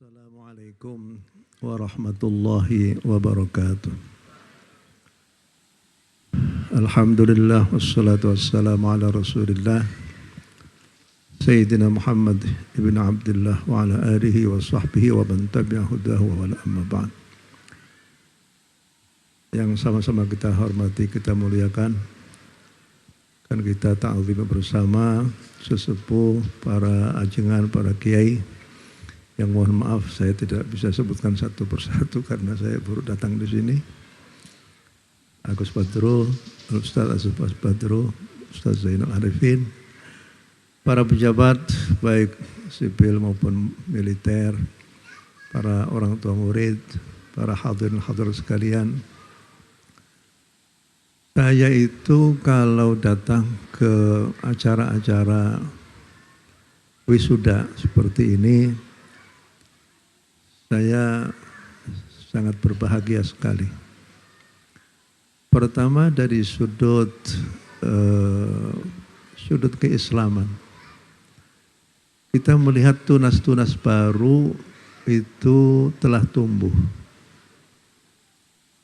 Assalamualaikum warahmatullahi wabarakatuh. Alhamdulillah wassalatu wassalamu ala rasulillah Sayyidina Muhammad ibn Abdullah wa ala alihi wa sahbihi wa man tabi'ahu hudahu wa ala amma ba'd. Yang sama-sama kita hormati, kita muliakan, kan kita ta'zim bersama sesepuh, para ajengan, para kiai yang mohon maaf saya tidak bisa sebutkan satu persatu karena saya baru datang di sini. Agus Badrul, Ustaz Agus Badrul, Ustaz Zainal Arifin, para pejabat baik sipil maupun militer, para orang tua murid, para hadirin hadirat sekalian. Saya itu kalau datang ke acara-acara wisuda seperti ini, saya sangat berbahagia sekali. Pertama dari sudut keislaman. Kita melihat tunas-tunas baru itu telah tumbuh.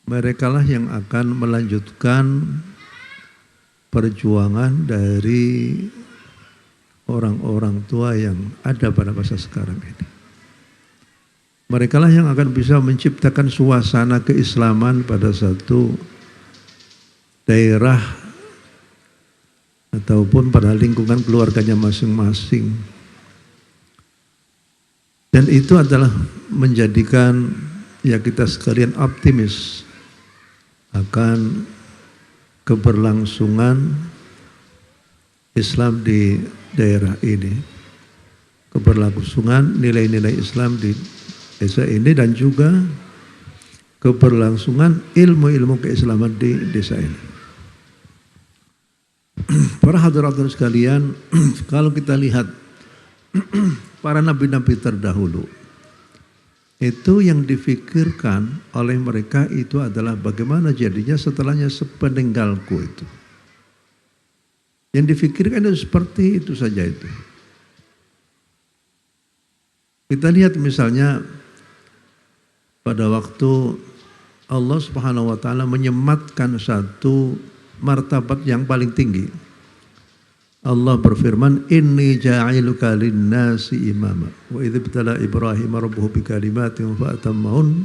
Merekalah yang akan melanjutkan perjuangan dari orang-orang tua yang ada pada masa sekarang ini. Mereka lah yang akan bisa menciptakan suasana keislaman pada satu daerah ataupun pada lingkungan keluarganya masing-masing. Dan itu adalah menjadikan ya kita sekalian optimis akan keberlangsungan Islam di daerah ini. Keberlangsungan nilai-nilai Islam di desa ini dan juga keberlangsungan ilmu-ilmu keislaman di desa ini. Para hadirin sekalian, kalau kita lihat para nabi-nabi terdahulu, itu yang difikirkan oleh mereka itu adalah bagaimana jadinya setelahnya sepeninggalku itu. Yang difikirkan itu seperti itu saja itu. Kita lihat misalnya pada waktu Allah Subhanahu wa taala menyematkan satu martabat yang paling tinggi. Allah berfirman, "Inni ja'iluka lin-nasi imama." Wa idz ibtala Ibrahim rabbuhu bikalimatin fa atammahun.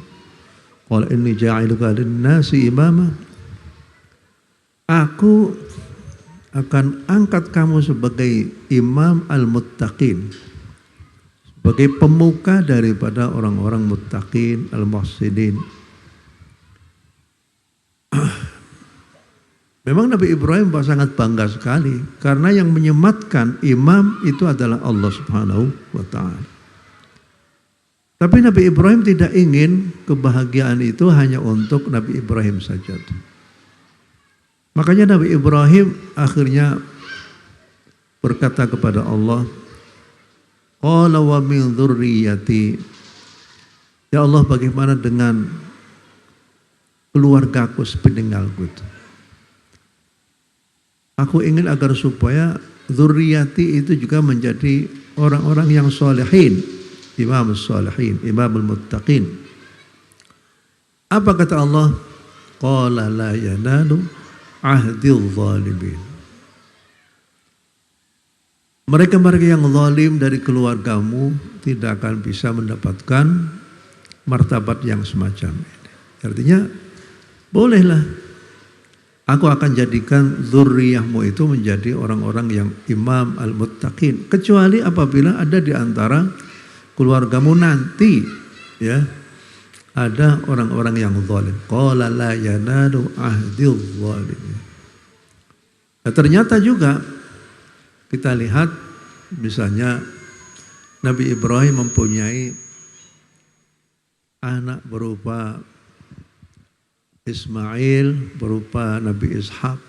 Qala inni ja'iluka lin-nasi imama. Aku akan angkat kamu sebagai imam al-muttaqin. Sebagai pemuka daripada orang-orang muttaqin, al-muhsinin. Memang Nabi Ibrahim sangat bangga sekali karena yang menyematkan imam itu adalah Allah Subhanahu wa taala. Tapi Nabi Ibrahim tidak ingin kebahagiaan itu hanya untuk Nabi Ibrahim saja. Makanya Nabi Ibrahim akhirnya berkata kepada Allah, qala wa min dzurriyyati. Ya Allah, bagaimana dengan keluargaku sepeninggalku itu? Aku ingin agar supaya dzurriyyati itu juga menjadi orang-orang yang sholihin, imam sholihin, imamul muttaqin. Apa kata Allah? Qala la yanalu ahdil zalimin. Mereka-mereka yang zalim dari keluargamu tidak akan bisa mendapatkan martabat yang semacam ini. Artinya, bolehlah aku akan jadikan zurriyahmu itu menjadi orang-orang yang imam al-muttaqin. Kecuali apabila ada di antara keluargamu nanti ya ada orang-orang yang zalim. Qala la yanalu ahdil zalimin. Nah, ternyata juga kita lihat misalnya Nabi Ibrahim mempunyai anak berupa Ismail, berupa Nabi Ishak.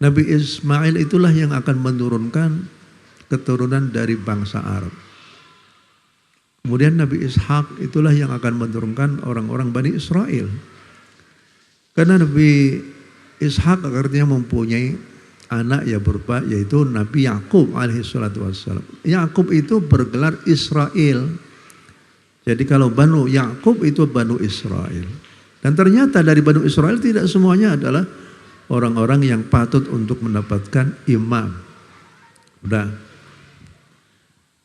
Nabi Ismail itulah yang akan menurunkan keturunan dari bangsa Arab. Kemudian Nabi Ishak itulah yang akan menurunkan orang-orang Bani Israel. Karena Nabi Ishak akhirnya mempunyai anak ya berupa yaitu Nabi Yakub alaihi salatu wassalam. Yakub itu bergelar Israel. Jadi kalau Banu Yakub itu Banu Israel. Dan ternyata dari Banu Israel tidak semuanya adalah orang-orang yang patut untuk mendapatkan imam. Udah.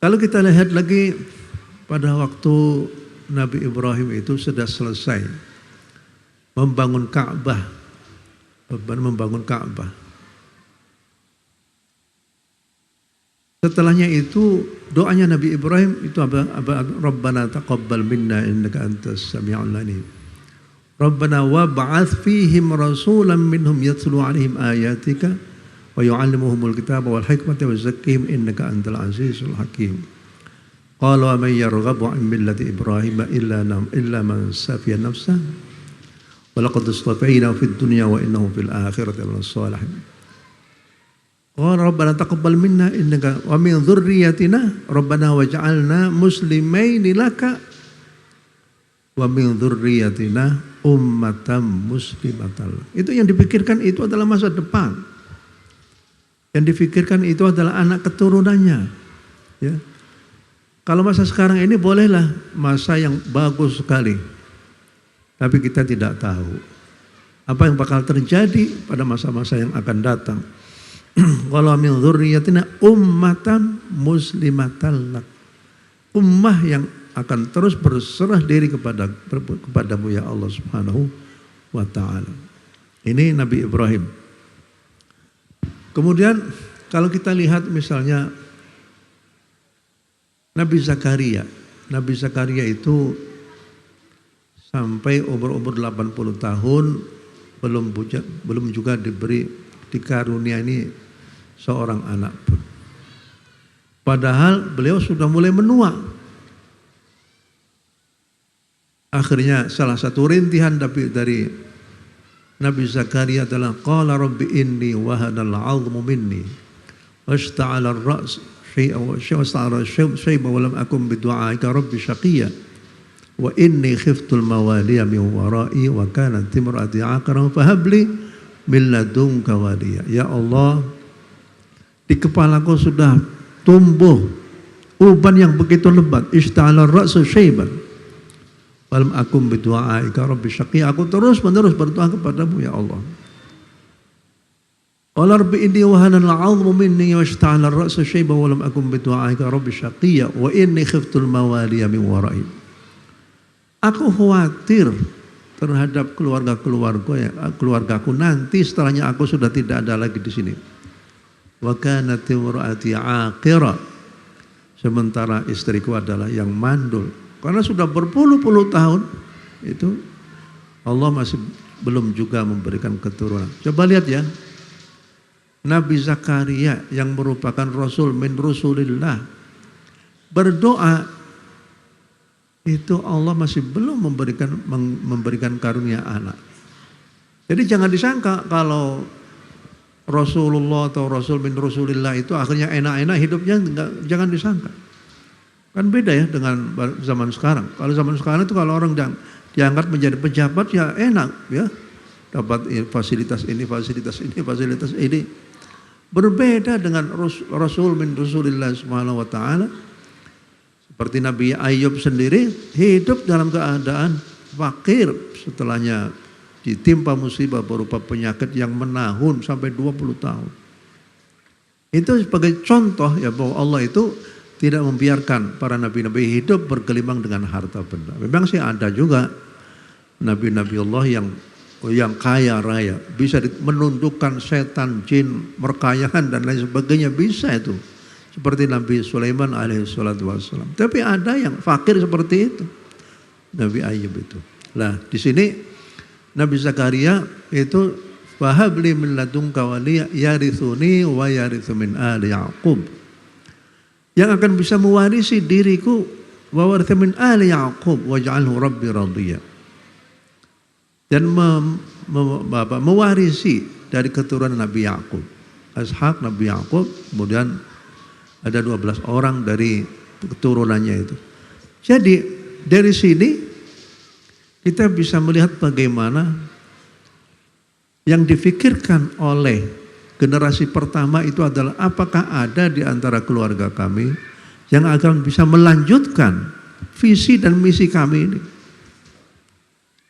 Kalau kita lihat lagi pada waktu Nabi Ibrahim itu sudah selesai membangun Ka'bah. Setelahnya itu doanya Nabi Ibrahim itu apa? Rabbana taqabbal minna innaka antas sami'ul alim. Rabbana wab'ats fihim rasulan minhum yatlu 'alaihim ayatika wa yu'allimuhumul kitaba wal hikmata wa yuzakkihim innaka antal azizul hakim. Qala wa man yarghabu 'an millati Ibrahim illa man safiya nafsahu wa laqad istafaynahu fid dunya wa innahu fil akhirati laminas shalihin. Qala rabbana taqabbal minna innaka wa min dzurriyyatina rabbana waj'alna muslimaini laka wa min dzurriyyatina ummatan muslimatan. Itu yang dipikirkan itu adalah masa depan. Yang dipikirkan itu adalah anak keturunannya. Ya. Kalau masa sekarang ini bolehlah masa yang bagus sekali. Tapi kita tidak tahu apa yang bakal terjadi pada masa-masa yang akan datang. Qala min dzurriyyatina ummatan muslimatan lak. Ummah yang akan terus berserah diri kepadamu ya Allah Subhanahu wa taala. Ini Nabi Ibrahim. Kemudian kalau kita lihat misalnya Nabi Zakaria. Nabi Zakaria itu sampai umur 80 tahun belum juga dikarunia ini seorang anak pun. Padahal beliau sudah mulai menua. Akhirnya salah satu rintihan dari Nabi Zakaria adalah qala rabbi inni wahanal 'azmu minni washta'ala ar-ra's shay'an wa lam akun bidu'aika rabbi shaqiyya wa inni khiftul mawaliya min wara'i wa kanat imra'ati 'aqiran fahabli min ladunka waliya. Ya Allah, di kepalaku sudah tumbuh uban yang begitu lebat, ishta'ala ar-ra'su shayban walam akum bidu'aika rabbi syaqiyya. Aku terus-menerus berdoa kepadamu ya Allah. Qala rabbi inni wahana al-'azmu minni washta'ala ar-ra'su shayban walam akum bidu'aika rabbi syaqiyya wa inni khiftul mawaliya min wara'i. Aku khawatir terhadap keluargaku nanti setelahnya aku sudah tidak ada lagi di sini. Wa kanat imra'ati 'aqira. Sementara istriku adalah yang mandul. Karena sudah berpuluh-puluh tahun itu Allah masih belum juga memberikan keturunan. Coba lihat ya. Nabi Zakaria yang merupakan rasul min rusulillah berdoa itu Allah masih belum memberikan karunia anak. Jadi jangan disangka kalau Rasulullah atau Rasul min Rasulillah itu akhirnya enak-enak hidupnya, jangan disangka. Kan beda ya dengan zaman sekarang. Kalau zaman sekarang itu kalau orang diangkat menjadi pejabat ya enak ya. Dapat fasilitas ini, fasilitas ini, fasilitas ini. Berbeda dengan Rasul min Rasulillah subhanahu wa ta'ala. Seperti Nabi Ayub sendiri hidup dalam keadaan fakir setelahnya ditimpa musibah berupa penyakit yang menahun sampai 20 tahun. Itu sebagai contoh ya bahwa Allah itu tidak membiarkan para nabi-nabi hidup bergelimang dengan harta benda. Memang sih ada juga nabi-nabi Allah yang kaya raya, bisa menundukkan setan, jin, merkayakan dan lain sebagainya, bisa itu. Seperti Nabi Sulaiman alaihissalatu wassalam. Tapi ada yang fakir seperti itu. Nabi Ayub itu. Nah, di sini Nabi Zakaria itu wahabli min ladunka waliya yarithuni wa yarithu min ali Yaqub. Yang akan bisa mewarisi diriku wa waritha min ali Yaqub waj'alhu rabbi radhiya. Dan mewarisi dari keturunan Nabi Yakub, Ishak, Nabi Yakub, kemudian ada 12 orang dari keturunannya itu. Jadi dari sini kita bisa melihat bagaimana yang difikirkan oleh generasi pertama itu adalah apakah ada di antara keluarga kami yang akan bisa melanjutkan visi dan misi kami ini.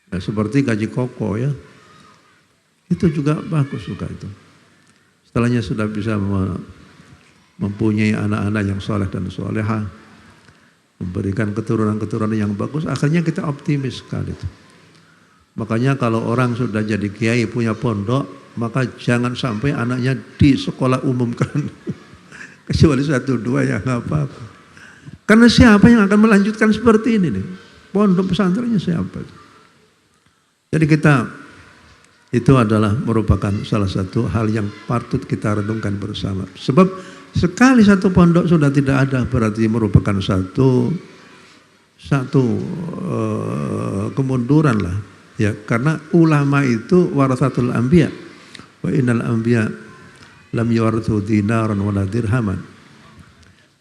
Ya, seperti gaji koko ya. Itu juga bagus juga itu. Setelahnya sudah bisa mempunyai anak-anak yang soleh dan soleha, memberikan keturunan-keturunan yang bagus, akhirnya kita optimis sekali itu. Makanya kalau orang sudah jadi kiai punya pondok, maka jangan sampai anaknya di sekolah umumkan. Kecuali 1-2 ya nggak apa-apa. Karena siapa yang akan melanjutkan seperti ini nih? Pondok pesantrennya siapa? Jadi kita itu adalah merupakan salah satu hal yang patut kita renungkan bersama. Sebab sekali satu pondok sudah tidak ada, berarti merupakan satu kemunduran lah. Ya, karena ulama itu warathatul anbiya. Wa innal anbiya lam yuwarithu dinaran wala dirhaman.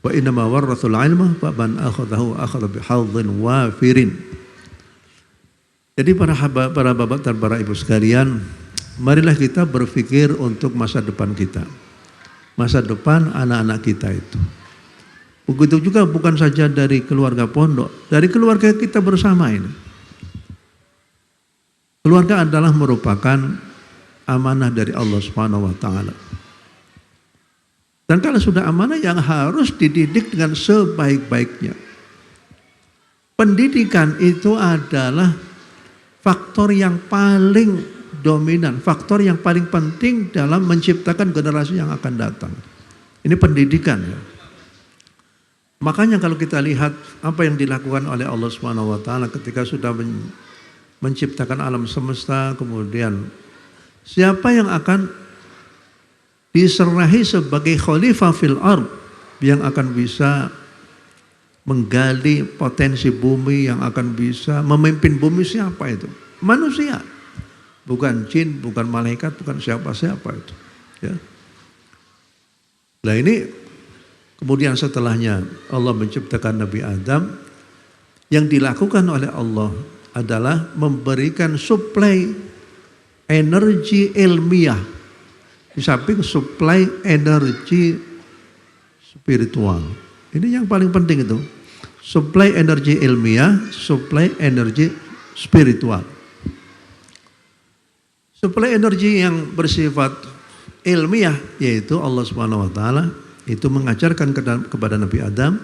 Wa innama warathul ilma fa man akhadahu akhadha bihadhin wafirin. Jadi para bapak dan para ibu sekalian, marilah kita berpikir untuk masa depan kita. Masa depan anak-anak kita itu. Begitu juga bukan saja dari keluarga pondok, dari keluarga kita bersama ini. Keluarga adalah merupakan amanah dari Allah Subhanahu wa taala. Dan kalau sudah amanah yang harus dididik dengan sebaik-baiknya. Pendidikan itu adalah faktor yang paling dominan, faktor yang paling penting dalam menciptakan generasi yang akan datang. Ini pendidikan ya. Makanya kalau kita lihat apa yang dilakukan oleh Allah Subhanahu wa taala ketika sudah menciptakan alam semesta, kemudian siapa yang akan diserahi sebagai khalifah fil ard yang akan bisa menggali potensi bumi, yang akan bisa memimpin bumi, siapa itu? Manusia. Bukan jin, bukan malaikat, bukan siapa-siapa itu. Ya. Nah ini kemudian setelahnya Allah menciptakan Nabi Adam, yang dilakukan oleh Allah adalah memberikan suplai energi ilmiah di samping suplai energi spiritual. Ini yang paling penting itu. Suplai energi ilmiah, suplai energi spiritual. Suplai energi yang bersifat ilmiah yaitu Allah Subhanahu wa taala itu mengajarkan kepada Nabi Adam,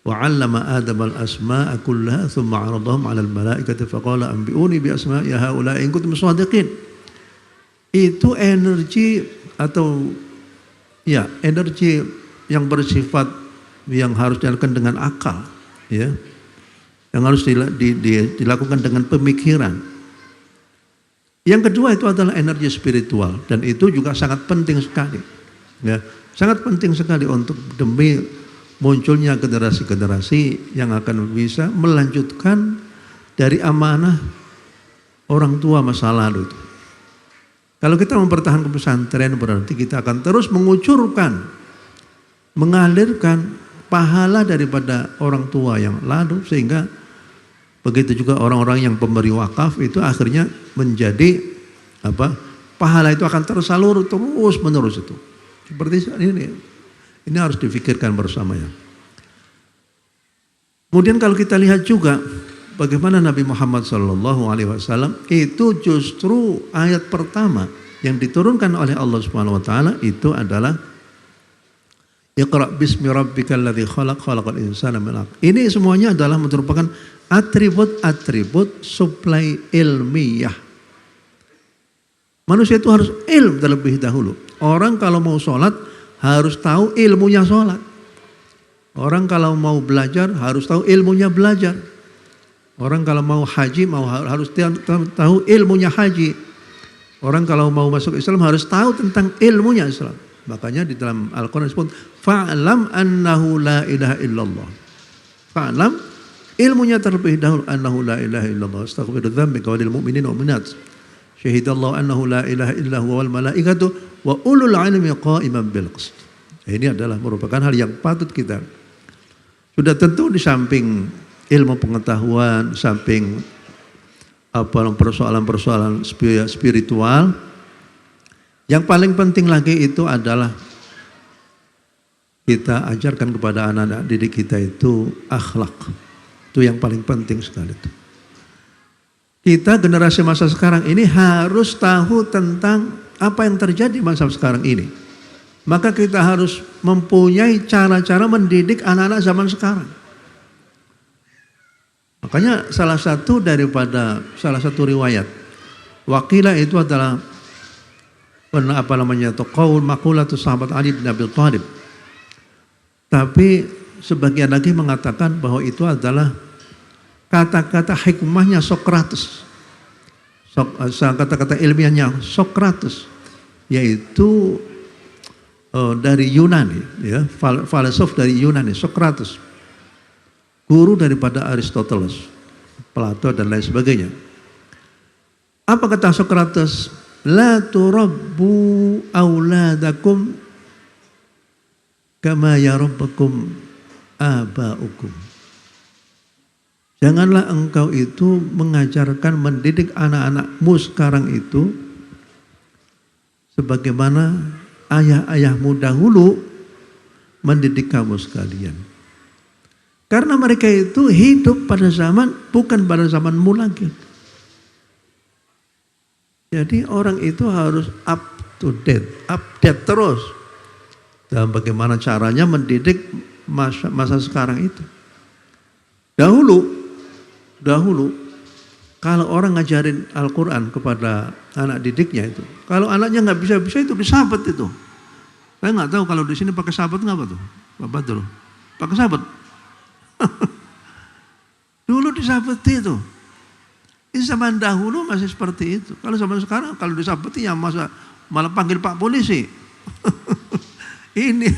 wa 'allama Adam al-asma'a kullaha thumma 'aradahum 'ala al-mala'ikati faqala anbi'uni bi asma'i haula'i in kuntum shadiqin. Itu energi atau ya energi yang bersifat yang harus dilakukan dengan akal, ya, yang harus dilakukan dengan pemikiran. Yang kedua itu adalah energi spiritual dan itu juga sangat penting sekali, ya, sangat penting sekali untuk demi munculnya generasi-generasi yang akan bisa melanjutkan dari amanah orang tua masa lalu itu. Kalau kita mempertahankan pesantren berarti kita akan terus mengucurkan, mengalirkan pahala daripada orang tua yang lalu, sehingga begitu juga orang-orang yang pemberi wakaf itu akhirnya menjadi apa? Pahala itu akan tersalur terus menerus itu. Seperti ini harus difikirkan bersama ya. Kemudian kalau kita lihat juga bagaimana Nabi Muhammad SAW itu justru ayat pertama yang diturunkan oleh Allah Subhanahu wa taala itu adalah Iqra bismi rabbikal ladzi khalaq khalaqal insana min 'alaq. Ini semuanya adalah merupakan atribut-atribut suplai ilmiah. Manusia itu harus ilmu terlebih dahulu. Orang kalau mau sholat harus tahu ilmunya sholat. Orang kalau mau belajar harus tahu ilmunya belajar. Orang kalau mau haji harus tahu ilmunya haji. Orang kalau mau masuk Islam harus tahu tentang ilmunya Islam. Makanya di dalam Al-Quran disebut fa'lam annahu la ilaha illallah. Fa'lam ilmunya terlebih dahulu annahu la ilaha illallah. Astaghfiru dzambika wa lil mu'minina wal mu'minat. Syahidallahu annahu la ilaha illa huwa wal malaikatu wa ulul ilmi qa'iman bil qist. Ini adalah merupakan hal yang patut kita. Sudah tentu di samping ilmu pengetahuan, samping persoalan-persoalan spiritual, yang paling penting lagi itu adalah kita ajarkan kepada anak-anak didik kita itu akhlak. Itu yang paling penting sekali itu. Kita generasi masa sekarang ini harus tahu tentang apa yang terjadi masa sekarang ini. Maka kita harus mempunyai cara-cara mendidik anak-anak zaman sekarang. Makanya salah satu riwayat wakilah itu adalah qaul maqulatu sahabat Ali bin Abi Thalib. Tapi sebagian lagi mengatakan bahwa itu adalah kata-kata hikmahnya Sokrates. Kata-kata ilmiahnya Sokrates, yaitu dari Yunani, ya, filsuf dari Yunani, Sokrates, guru daripada Aristoteles, Plato dan lain sebagainya. Apa kata Sokrates? La turabbu auladakum kama yarabbakum abaukum. Janganlah engkau itu mengajarkan, mendidik anak-anakmu sekarang itu sebagaimana ayah-ayahmu dahulu mendidik kamu sekalian. Karena mereka itu hidup pada zaman, bukan pada zamanmu lagi. Jadi orang itu harus up to date, update terus dalam bagaimana caranya mendidik masa sekarang itu. Dahulu kalau orang ngajarin Al-Quran kepada anak didiknya itu, kalau anaknya nggak bisa itu disabet itu. Saya nggak tahu kalau di sini pakai sabet nggak apa tuh, Bapak tuh pakai sabet. Dulu disabet itu. Di zaman dahulu masih seperti itu. Kalau zaman sekarang kalau disabeti ya malah panggil Pak Polisi. Ini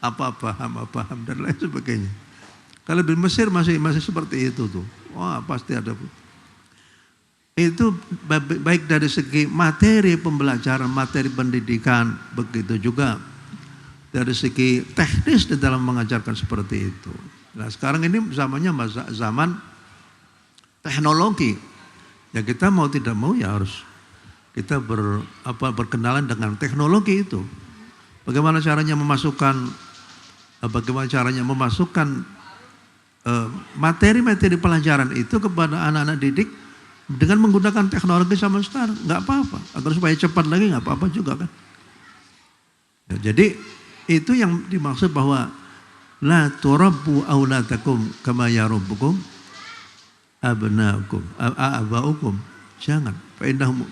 apa paham dan lain sebagainya. Kalau di Mesir masih seperti itu tuh. Wah, pasti ada. Itu baik dari segi materi pembelajaran, materi pendidikan, begitu juga dari segi teknis di dalam mengajarkan seperti itu. Nah, sekarang ini zamannya zaman teknologi. Ya kita mau tidak mau ya harus kita berkenalan dengan teknologi itu. Bagaimana caranya memasukkan materi-materi pelajaran itu kepada anak-anak didik dengan menggunakan teknologi zaman sekarang. Nggak apa-apa. Agar supaya cepat lagi nggak apa-apa juga kan. Ya, jadi itu yang dimaksud bahwa la turabbu auladakum kama yarabbukum abaukum. Jangan. Fa innahum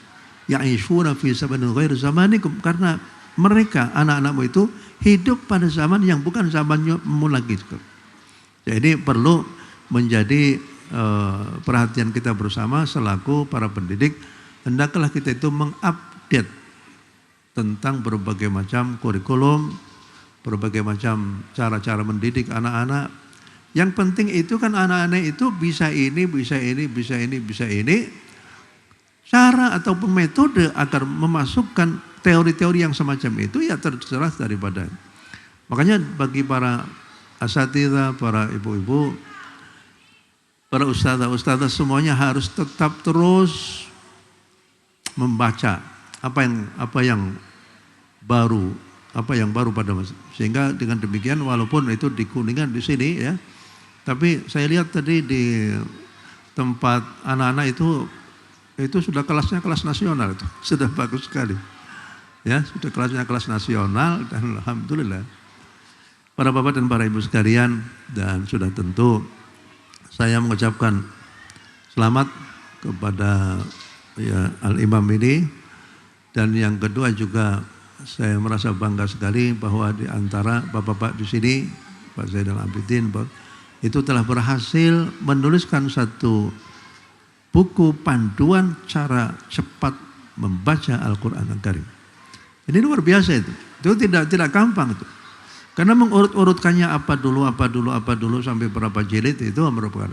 ya'ishuna fi zamanin ghairi zamanikum, karena mereka anak-anakmu itu hidup pada zaman yang bukan zamanmu lagi. Jadi perlu menjadi perhatian kita bersama selaku para pendidik, hendaklah kita itu mengupdate tentang berbagai macam kurikulum, berbagai macam cara-cara mendidik anak-anak. Yang penting itu kan anak-anak itu bisa ini. Cara ataupun metode agar memasukkan teori-teori yang semacam itu ya terserah daripada. Makanya bagi para asatidzah, para ibu-ibu, para ustadzah semuanya harus tetap terus membaca apa yang baru pada masa. Sehingga dengan demikian walaupun itu di Kuningan di sini ya, tapi saya lihat tadi di tempat anak-anak itu sudah kelasnya kelas nasional, itu sudah bagus sekali. Ya, sudah kelasnya kelas nasional dan alhamdulillah. Para bapak dan para ibu sekalian, dan sudah tentu saya mengucapkan selamat kepada ya Al-Imam ini, dan yang kedua juga saya merasa bangga sekali bahwa di antara bapak-bapak di sini, Pak Zainal Abidin, itu telah berhasil menuliskan satu buku panduan cara cepat membaca Al-Quran Al-Karim. Ini luar biasa itu. Itu tidak gampang itu. Karena mengurut-urutkannya apa dulu sampai berapa jilid itu merupakan.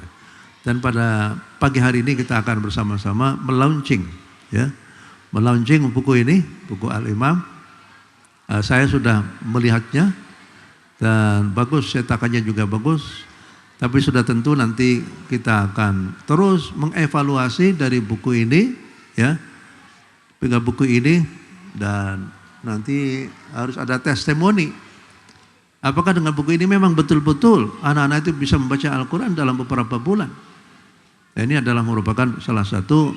Dan pada pagi hari ini kita akan bersama-sama melaunching buku ini, buku Al-Imam. Saya sudah melihatnya dan bagus, cetakannya juga bagus. Tapi sudah tentu nanti kita akan terus mengevaluasi dari buku ini, ya, buku ini, dan nanti harus ada testimoni Apakah dengan buku ini memang betul-betul anak-anak itu bisa membaca Al-Quran dalam beberapa bulan? Nah, ini adalah merupakan salah satu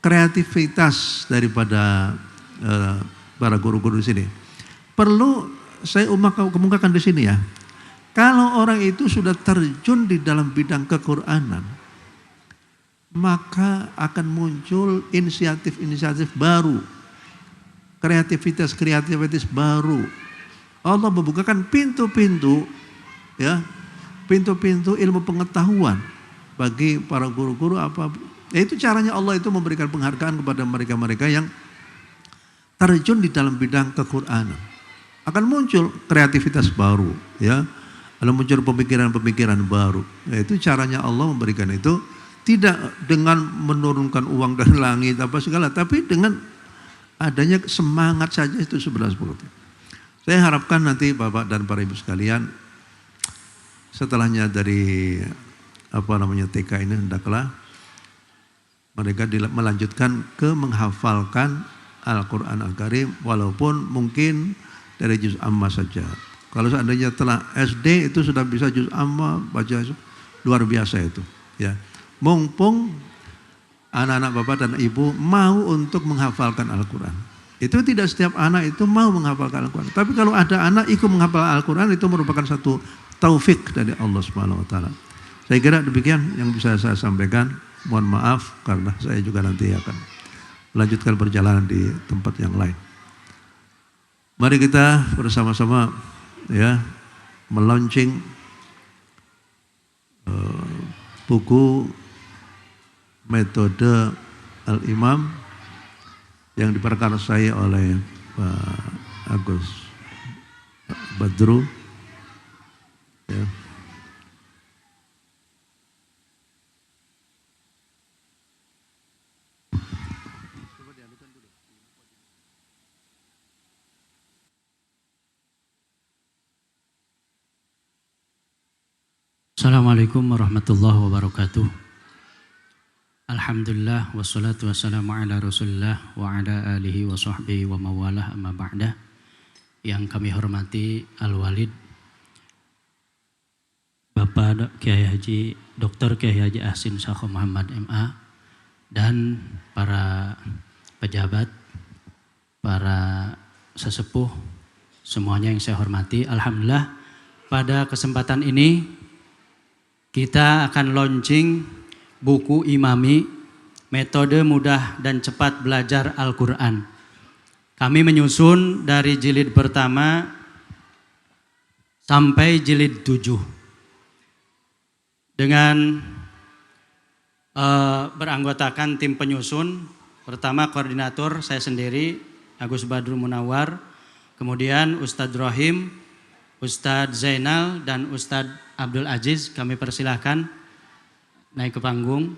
kreativitas daripada para guru-guru di sini. Perlu saya kemukakan di sini ya. Kalau orang itu sudah terjun di dalam bidang kequranan, maka akan muncul inisiatif-inisiatif baru, kreativitas baru. Allah membukakan pintu-pintu, ya, pintu-pintu ilmu pengetahuan bagi para guru-guru apa. Itu caranya Allah itu memberikan penghargaan kepada mereka-mereka yang terjun di dalam bidang kequranan. Akan muncul kreativitas baru, ya. Akan muncul pemikiran-pemikiran baru. Itu caranya Allah memberikan itu, tidak dengan menurunkan uang dari langit apa segala, tapi dengan adanya semangat saja itu 11-10. Saya harapkan nanti Bapak dan para Ibu sekalian, setelahnya dari TK ini hendaklah mereka melanjutkan ke menghafalkan Al-Quran Al-Karim, walaupun mungkin dari juz amma saja. Kalau seandainya telah SD itu sudah bisa juz amma, baca luar biasa itu, ya. Mumpung anak-anak Bapak dan Ibu mau untuk menghafalkan Al-Quran. Itu tidak setiap anak itu mau menghafalkan Al-Quran. Tapi kalau ada anak ikut menghafal Al-Quran, itu merupakan satu taufik dari Allah Subhanahu Wa Taala. Saya kira demikian yang bisa saya sampaikan. Mohon maaf karena saya juga nanti akan melanjutkan perjalanan di tempat yang lain. Mari kita bersama-sama, ya, melaunching buku metode Al-Imam yang diprakarsai oleh Pak Agus Badru, ya. Assalamualaikum warahmatullahi wabarakatuh. Alhamdulillah wassalatu wassalamu ala Rasulillah wa ala alihi wa sahbihi wa mawalah amma ba'da. Yang kami hormati Al-Walid Bapak Kiai Haji Dr. Kiai Haji Ahsin Sakho Muhammad MA dan para pejabat, para sesepuh semuanya yang saya hormati. Alhamdulillah pada kesempatan ini kita akan launching buku Imami, metode mudah dan cepat belajar Al-Quran. Kami menyusun dari jilid pertama sampai jilid 7. Dengan beranggotakan tim penyusun, pertama koordinator saya sendiri, Agus Badru Munawar, kemudian Ustadz Rohim, Ustadz Zainal, dan Ustadz Abdul Aziz. Kami persilahkan naik ke panggung.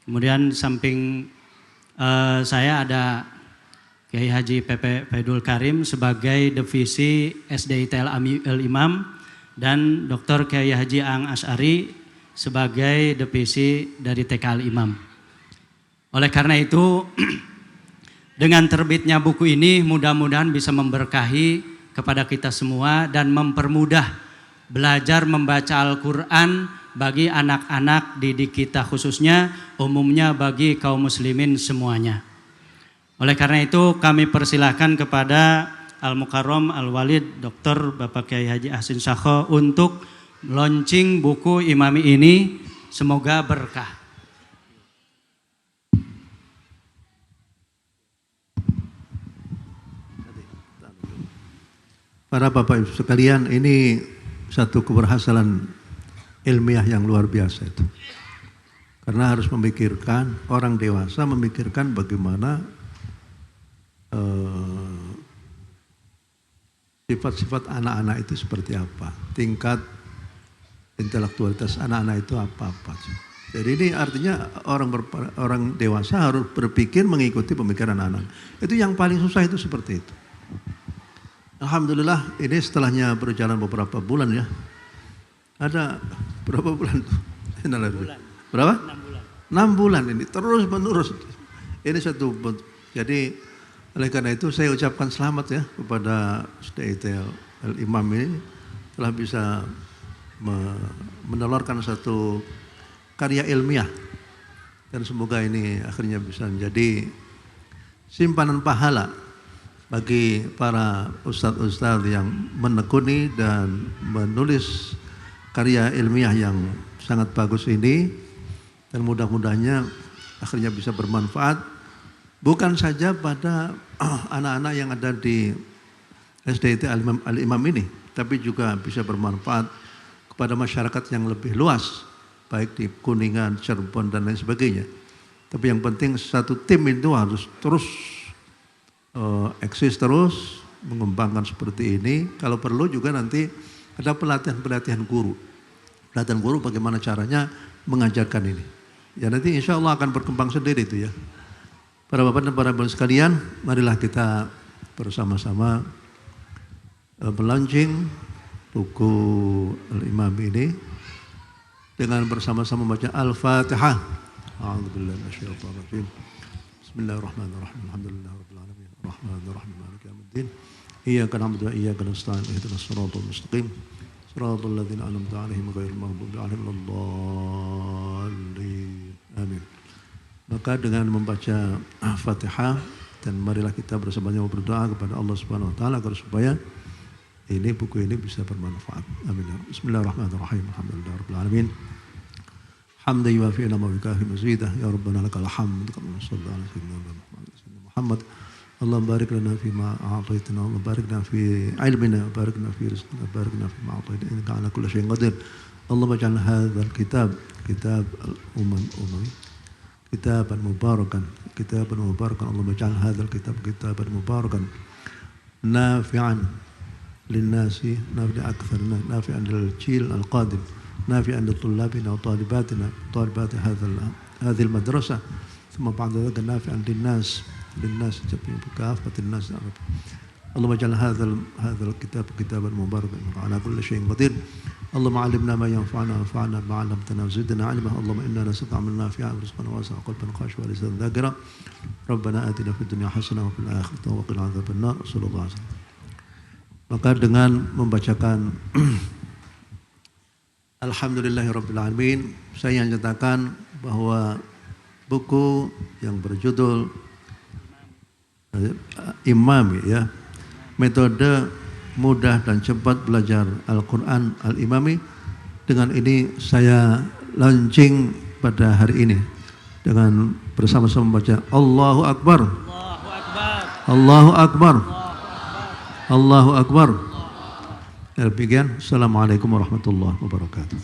Kemudian samping saya ada Kiai Haji Pepe Faidul Karim sebagai divisi SDIT Al-Imam dan Dr. Kiai Haji Ang Asy'ari sebagai divisi dari TK Al-Imam. Oleh karena itu dengan terbitnya buku ini mudah-mudahan bisa memberkahi kepada kita semua dan mempermudah belajar membaca Al-Quran bagi anak-anak didik kita, khususnya umumnya bagi kaum muslimin semuanya. Oleh karena itu kami persilahkan kepada Al-Mukarram Al-Walid Dr. Bapak Kiai Haji Ahsin Sakho untuk launching buku Imami ini. Semoga berkah. Para Bapak Ibu sekalian, ini satu keberhasilan ilmiah yang luar biasa itu. Karena harus memikirkan, orang dewasa memikirkan bagaimana sifat-sifat anak-anak itu seperti apa. Tingkat intelektualitas anak-anak itu apa-apa. Jadi ini artinya orang dewasa harus berpikir mengikuti pemikiran anak. Itu yang paling susah itu seperti itu. Alhamdulillah ini setelahnya berjalan beberapa bulan ya. Ada berapa bulan tuh? Berapa? 6 bulan ini terus menerus. Ini satu. Jadi oleh karena itu saya ucapkan selamat ya kepada SDIT Al-Imam ini telah bisa menelurkan satu karya ilmiah, dan semoga ini akhirnya bisa menjadi simpanan pahala bagi para ustadz-ustadz yang menekuni dan menulis karya ilmiah yang sangat bagus ini, dan mudah-mudahannya akhirnya bisa bermanfaat bukan saja pada anak-anak yang ada di SDIT Al-Imam ini, tapi juga bisa bermanfaat kepada masyarakat yang lebih luas, baik di Kuningan, Cirebon dan lain sebagainya. Tapi yang penting satu tim itu harus terus eksis terus, mengembangkan seperti ini. Kalau perlu juga nanti ada pelatihan guru. Pelatihan guru bagaimana caranya mengajarkan ini. Ya nanti insya Allah akan berkembang sendiri itu ya. Para bapak dan para ibu sekalian, marilah kita bersama-sama melaunching buku Al-Imam ini dengan bersama-sama membaca Al-Fatihah. A'udzubillahi minasyaitonir rajim. Bismillahirrahmanirrahim. Alhamdulillahirabbil alamin. Arrahmanirrahim. Maliki yaumiddin. Iyyaka na'budu wa iyyaka nasta'in. Ihdinas siratal mustaqim. Siratal ladzina an'amta 'alaihim ghairil maghdubi 'alaihim waladdallin. Amin. Maka dengan membaca Fatihah, dan marilah kita bersama-sama berdoa kepada Allah Subhanahu wa taala agar supaya ini buku ini bisa bermanfaat. Amin. Bismillahirrahmanirrahim. Alhamdulillahirabbil alamin. Hamdan yuwafi ni'amahu wa yukafi mazidah. Ya Rabbana lakal hamd kama sallallahu alaihi Muhammad. اللهم بارك لنا فيما أعطيتنا وبارك لنا في علمنا وبارك لنا في رزقنا وبارك لنا فيما أعطيتنا إنك على كل شيء قدير. اللهم اجعل هذا الكتاب كتاب الأموي كتابا مباركا اللهم اجعل هذا الكتاب كتابا مباركا نافعا للناس، نافعا أكثر، نافعا للجيل القادم، نافعا لطلابنا وطالباتنا طالبات هذه المدرسة، ثم بعد ذلك نافعا للناس كافة الناس. اللهم اجعل هذا الكتاب كتابا مباركا على كل شيء قدير. اللهم علمنا ما ينفعنا وانفعنا ما علمتنا وزدنا علما. اللهم انا نسألك عملا نافعا ورزقا واسعا قلبا خاشعا ولسانا ذاكرا. ربنا آتنا في الدنيا حسنة وفي الآخرة وقنا عذاب النار. صلى الله عليه وسلم. Maka dengan membacakan Alhamdulillahirabbil alamin, saya nyatakan bahwa buku yang berjudul Imam ya, metode mudah dan cepat belajar Al-Quran Al-Imami, dengan ini saya launching pada hari ini dengan bersama-sama membaca Allahu Akbar, Allahu Akbar, Allahu Akbar. Demikian. Assalamualaikum warahmatullahi wabarakatuh.